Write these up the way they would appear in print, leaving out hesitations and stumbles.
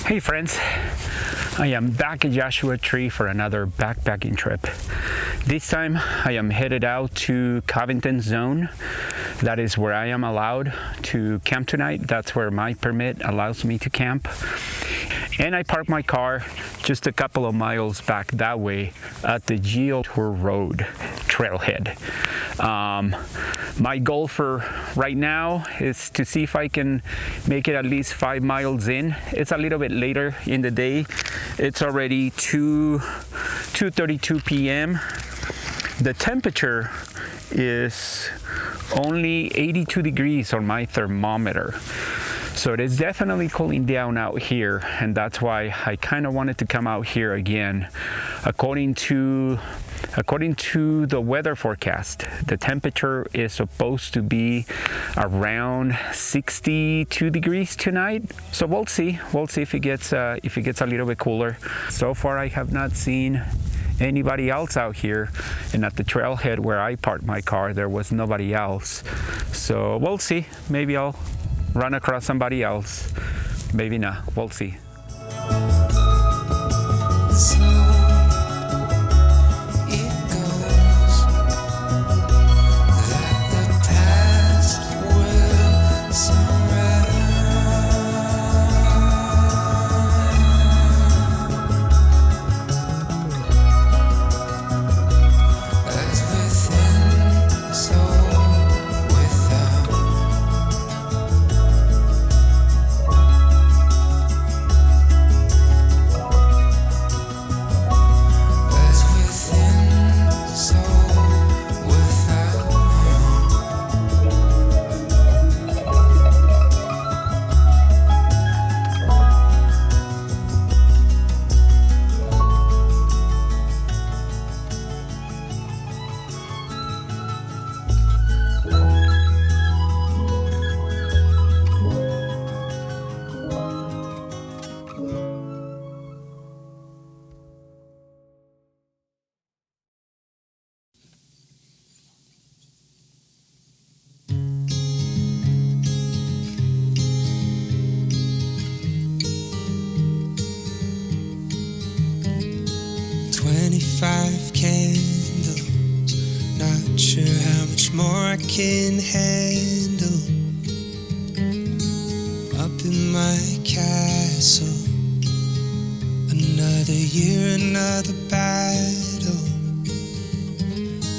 Hey friends, I am back at Joshua Tree for another backpacking trip. This time I am headed out to Covington Zone. That is where I am allowed to camp tonight. That's where my permit allows me to camp. And I parked my car just a couple of miles back that way at the Geo Tour Road trailhead. My goal for right now is to see if I can make it at least 5 miles in. It's a little bit later in the day. It's already 2:32 p.m. The temperature is only 82 degrees on my thermometer. So it is definitely cooling down out here, and that's why I kind of wanted to come out here again. According to the weather forecast, the temperature is supposed to be around 62 degrees tonight. So we'll see if it gets a little bit cooler. So far I have not seen anybody else out here, and at the trailhead where I parked my car there was nobody else. So we'll see, maybe I'll run across somebody else, maybe not, we'll see. Candles, not sure how much more I can handle. Up in my castle, another year, another battle.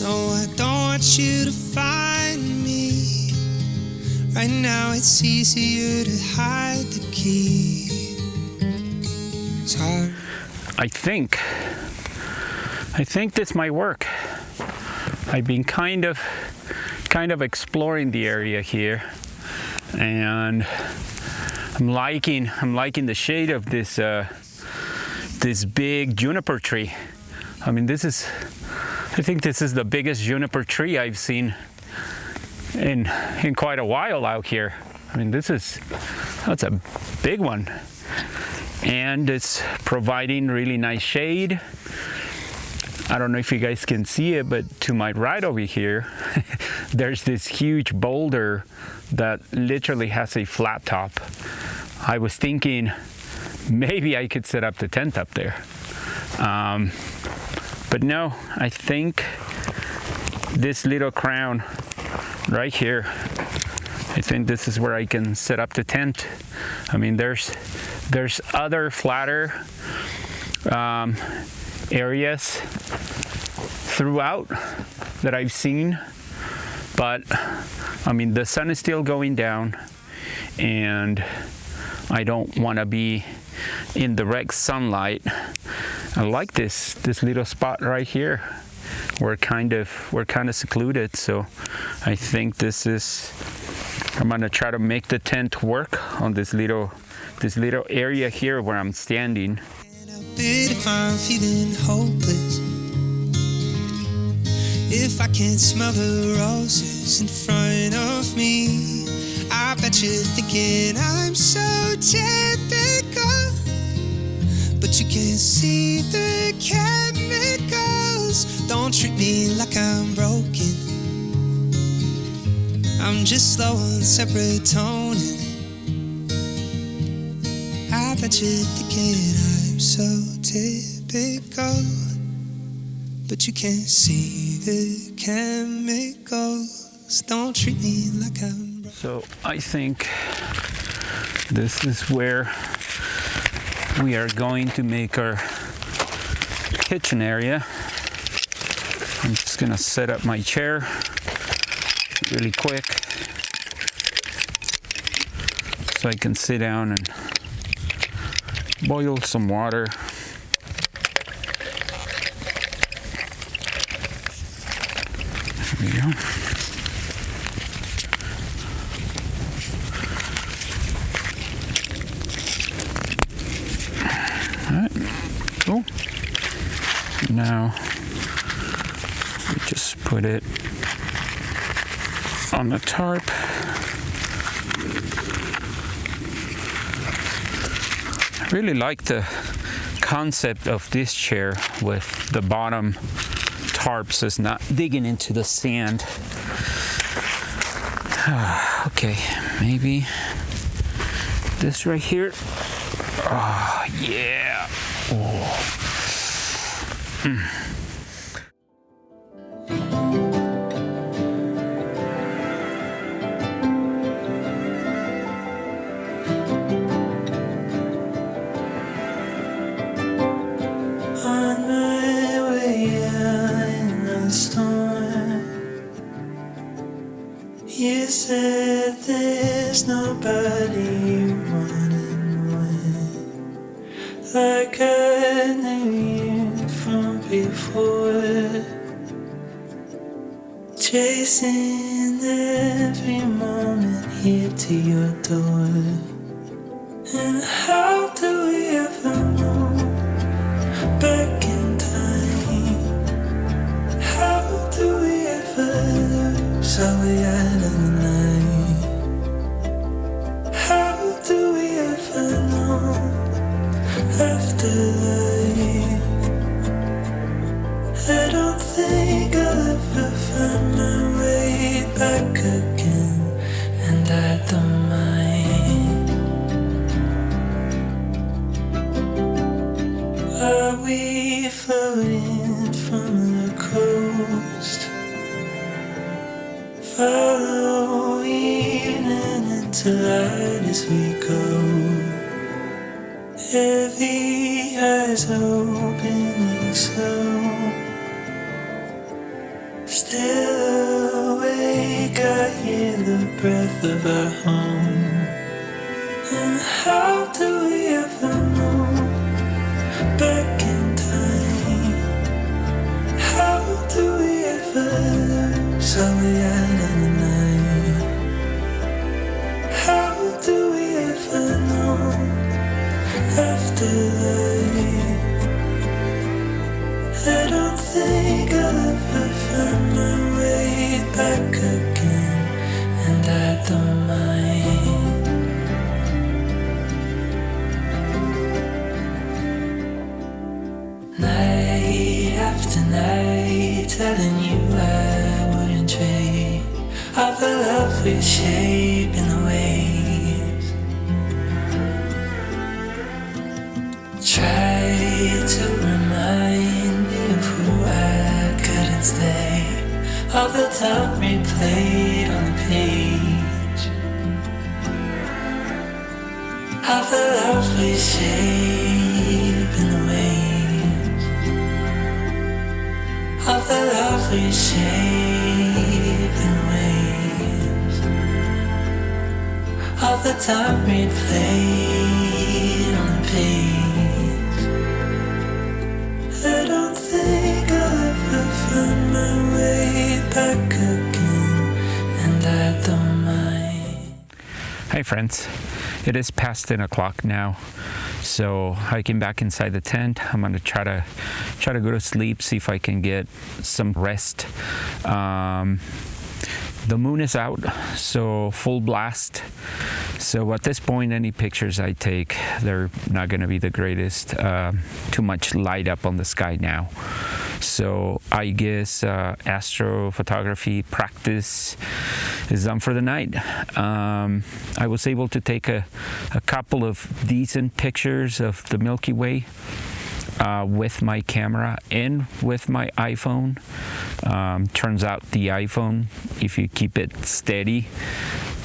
No, I don't want you to find me. Right now it's easier to hide the key. It's hard. I think this might work. I've been kind of exploring the area here, and I'm liking the shade of this big juniper tree. I mean, I think this is the biggest juniper tree I've seen in quite a while out here. I mean, that's a big one, and it's providing really nice shade. I don't know if you guys can see it, but to my right over here, there's this huge boulder that literally has a flat top. I was thinking maybe I could set up the tent up there. But no, I think this little crown right here, I think this is where I can set up the tent. I mean, there's other flatter areas throughout that I've seen, but I mean, the sun is still going down, and I don't want to be in direct sunlight. I like this little spot right here. We're kind of secluded, so I think I'm gonna try to make the tent work on this little area here where I'm standing. If I'm feeling hopeless, if I can't smell the roses in front of me, I bet you're thinking I'm so typical, but you can't see the chemicals. Don't treat me like I'm broken. I'm just slow on serotonin. I bet you're thinking I'm so typical, but you can't see the chemicals. Don't treat me like I'm... So I think this is where we are going to make our kitchen area. I'm just gonna set up my chair really quick so I can sit down and boil some water. There we go. Cool. Now we just put it on the tarp. I really like the concept of this chair with the bottom tarp so it's not digging into the sand. Okay, maybe this right here. Oh, yeah. Oh. On my way out in the storm, you said there's nobody you wanted more, like I knew you from before, chasing every moment here to your door. And how do we ever know back in time? How do we ever lose our way out of the night? How do we ever know after life? I don't think I'll ever find my way back again, and I don't mind. Are we floating from the coast, following into light as we go? Heavy eyes opening slow, still awake, I hear the breath of our home. And how do we ever know back in time? How do we ever lose our way out of the night? How do we ever know after life? I don't think I'll ever find my way back again, and I don't mind. Night after night, telling you I wouldn't trade all the love we shape in the waves. Try to remind me of who I couldn't stay, all the time replayed on the page, all the love we shape in the waves, all the love we shape in waves, all the time replayed on the page. I don't think I'll ever find my way back again, and I don't mind. Hi friends, it is past 10 o'clock now, so hiking back inside the tent. I'm gonna try to go to sleep, see if I can get some rest. The moon is out, so full blast. So at this point, any pictures I take, they're not gonna be the greatest. Too much light up on the sky now. So I guess astrophotography practice is done for the night. I was able to take a couple of decent pictures of the Milky Way with my camera and with my iPhone. Turns out the iPhone, if you keep it steady,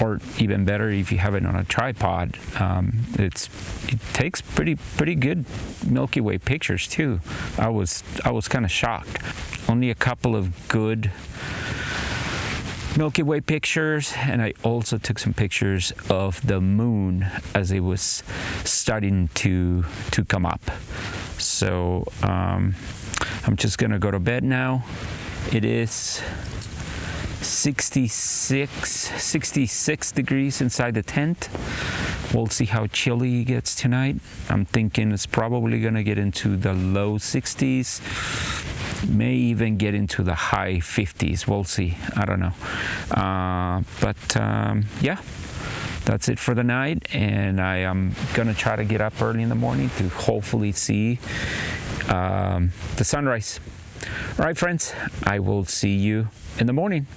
or even better if you have it on a tripod, it takes pretty good Milky Way pictures too. I was kind of shocked. Only a couple of good Milky Way pictures, and I also took some pictures of the moon as it was starting to come up. So I'm just gonna go to bed now. It is 66 degrees inside the tent. We'll see how chilly it gets tonight. I'm thinking it's probably gonna get into the low 60s, may even get into the high 50s. We'll see. I don't know. Yeah, that's it for the night, and I am gonna try to get up early in the morning to hopefully see the sunrise. All right, friends, I will see you in the morning.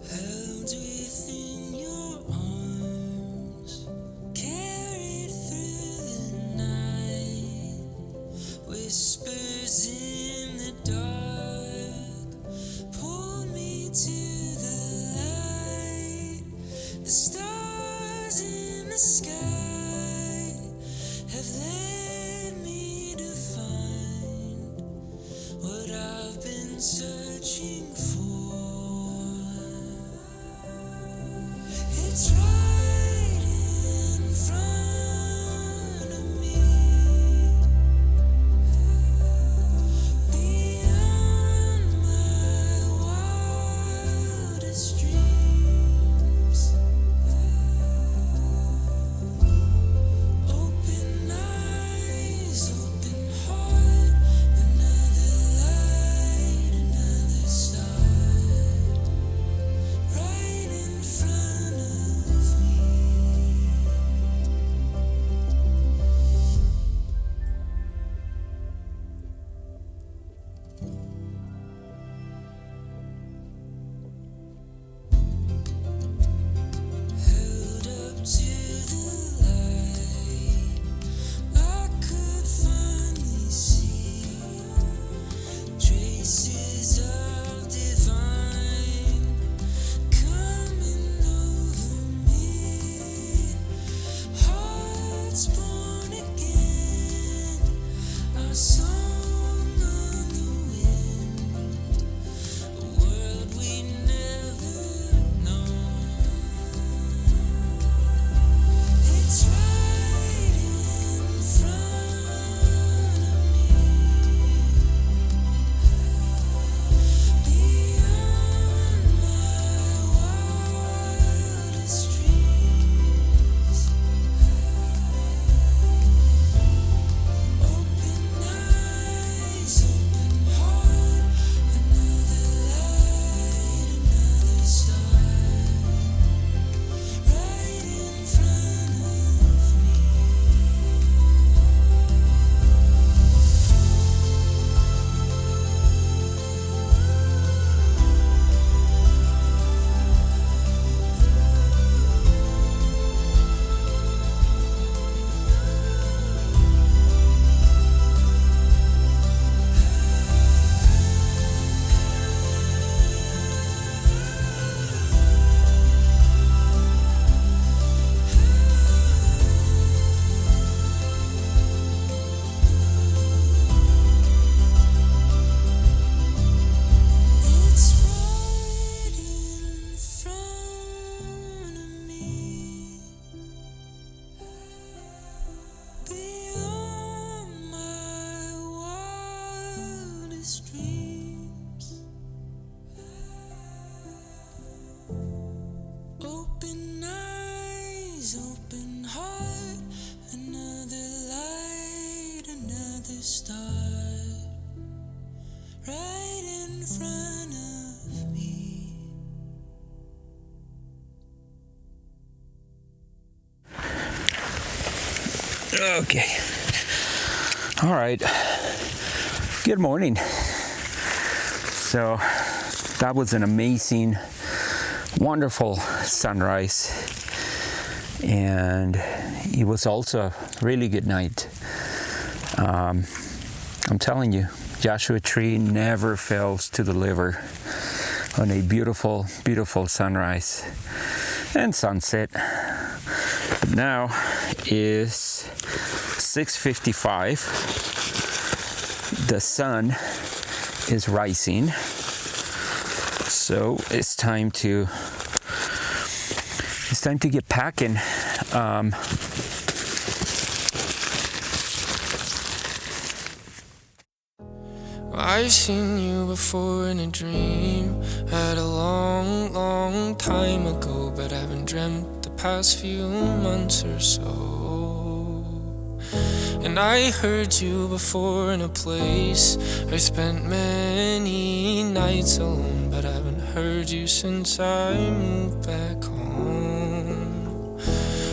Held within your arms, carried through the night, whispers in the dark, pull me to the light. The stars in the sky have led me to find what I've been searching for. It's right in front of me, beyond my wildest dreams. Open eyes, open heart, another light, another star. in front of me. Okay. All right. Good morning. So that was an amazing, wonderful sunrise. And it was also a really good night. I'm telling you, Joshua Tree never fails to deliver on a beautiful, beautiful sunrise and sunset. But now is 6:55. The sun is rising. So it's time to get packing. I've seen you before in a dream at a long, long time ago, but I haven't dreamt the past few months or so. And I heard you before in a place I spent many nights alone, but I haven't heard you since I moved back home.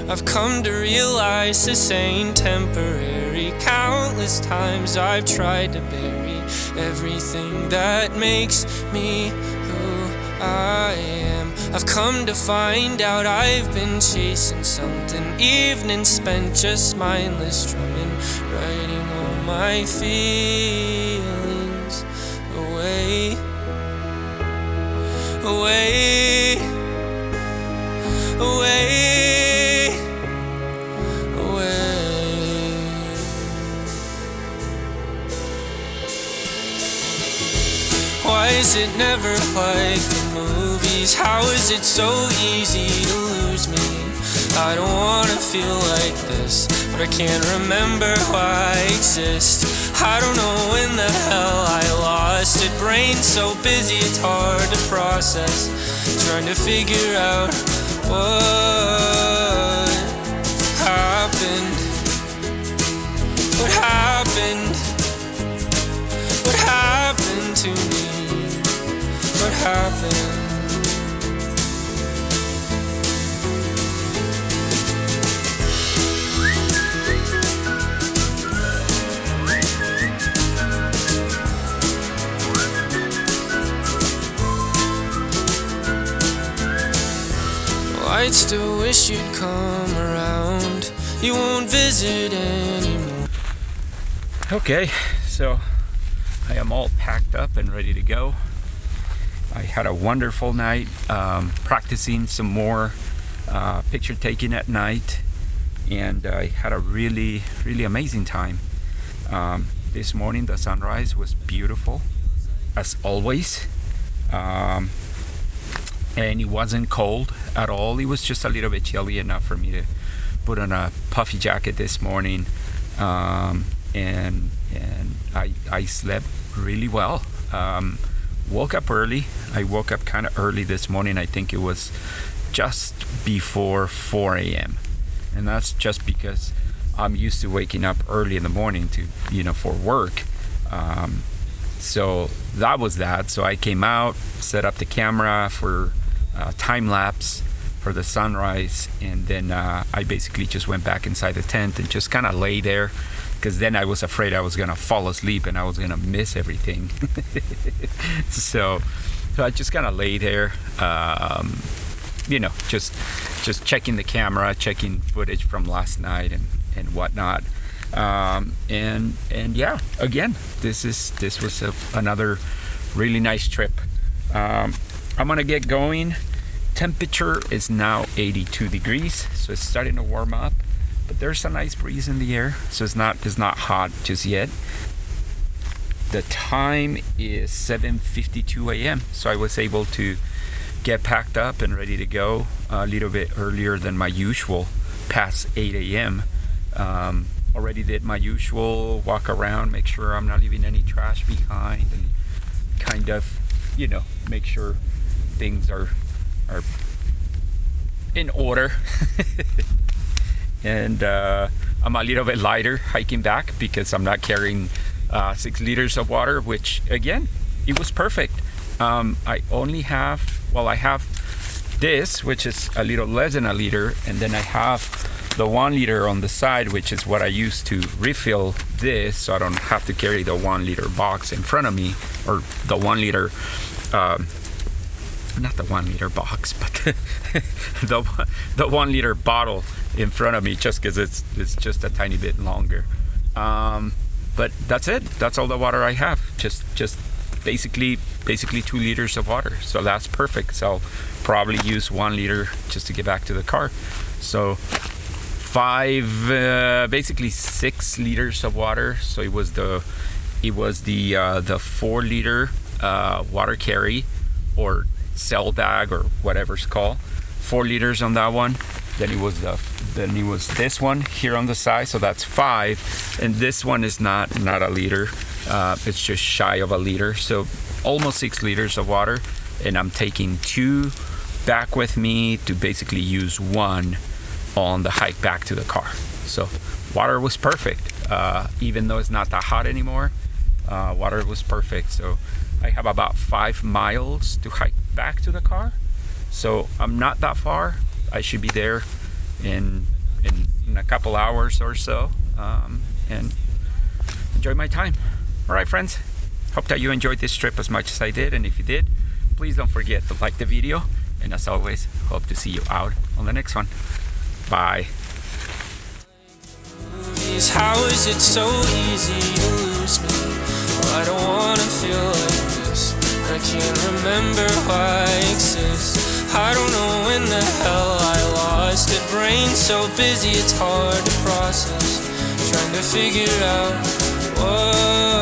I've come to realize this ain't temporary. Countless times I've tried to bury everything that makes me who I am. I've come to find out I've been chasing something. Evenings spent just mindless drumming, writing all my feelings away, away, away, away. Why is it never like the movies? How is it so easy to lose me? I don't wanna feel like this, but I can't remember why I exist. I don't know when the hell I lost it. Brain so busy it's hard to process, trying to figure out what happened. What happened? What happened to me? What happened? Well, I'd still wish you'd come around. You won't visit anymore. Okay, so I am all packed up and ready to go. I had a wonderful night, practicing some more picture taking at night, and I had a really, really amazing time. This morning the sunrise was beautiful, as always, and it wasn't cold at all. It was just a little bit chilly enough for me to put on a puffy jacket this morning, and I slept really well. Woke up early. I woke up kind of early this morning. I think it was just before 4 a.m. And that's just because I'm used to waking up early in the morning to, for work. So that was that. So I came out, set up the camera for time lapse for the sunrise, and then I basically just went back inside the tent and just kind of lay there, because then I was afraid I was gonna fall asleep and I was gonna miss everything. so I just kind of lay there, just checking the camera, checking footage from last night and whatnot. And yeah, again, this was another really nice trip. I'm gonna get going. Temperature is now 82 degrees, so it's starting to warm up. But there's a nice breeze in the air, so it's not hot just yet. The time is 7:52 a.m. So I was able to get packed up and ready to go a little bit earlier than my usual, past 8 a.m. Already did my usual walk around, make sure I'm not leaving any trash behind, and kind of, make sure things are in order. And I'm a little bit lighter hiking back because I'm not carrying 6 liters of water, which again it was perfect. I only have, well, I have this, which is a little less than a liter, and then I have the 1 liter on the side, which is what I use to refill this, so I don't have to carry the 1 liter box in front of me, or the 1 liter, not the 1 liter box, but the 1 liter bottle in front of me, just because it's just a tiny bit longer. But that's it. That's all the water I have. Just basically 2 liters of water. So that's perfect. So I'll probably use 1 liter just to get back to the car. So basically 6 liters of water. So it was the 4 liter water carry, or cell bag, or whatever it's called. 4 liters on that one. Then it was this one here on the side, so that's 5. And this one is not a liter. It's just shy of a liter, so almost 6 liters of water. And I'm taking 2 back with me to basically use 1 on the hike back to the car. So water was perfect. Even though it's not that hot anymore, water was perfect. So I have about 5 miles to hike back to the car. So I'm not that far. I should be there in a couple hours or so, and enjoy my time. All right, friends, hope that you enjoyed this trip as much as I did, and if you did, please don't forget to like the video, and as always, hope to see you out on the next one. Bye. How is it so easy to lose me? I don't wanna feel like this. I can't remember why I exist. I don't know when the hell I lost it. Brain so busy it's hard to process. Trying to figure out what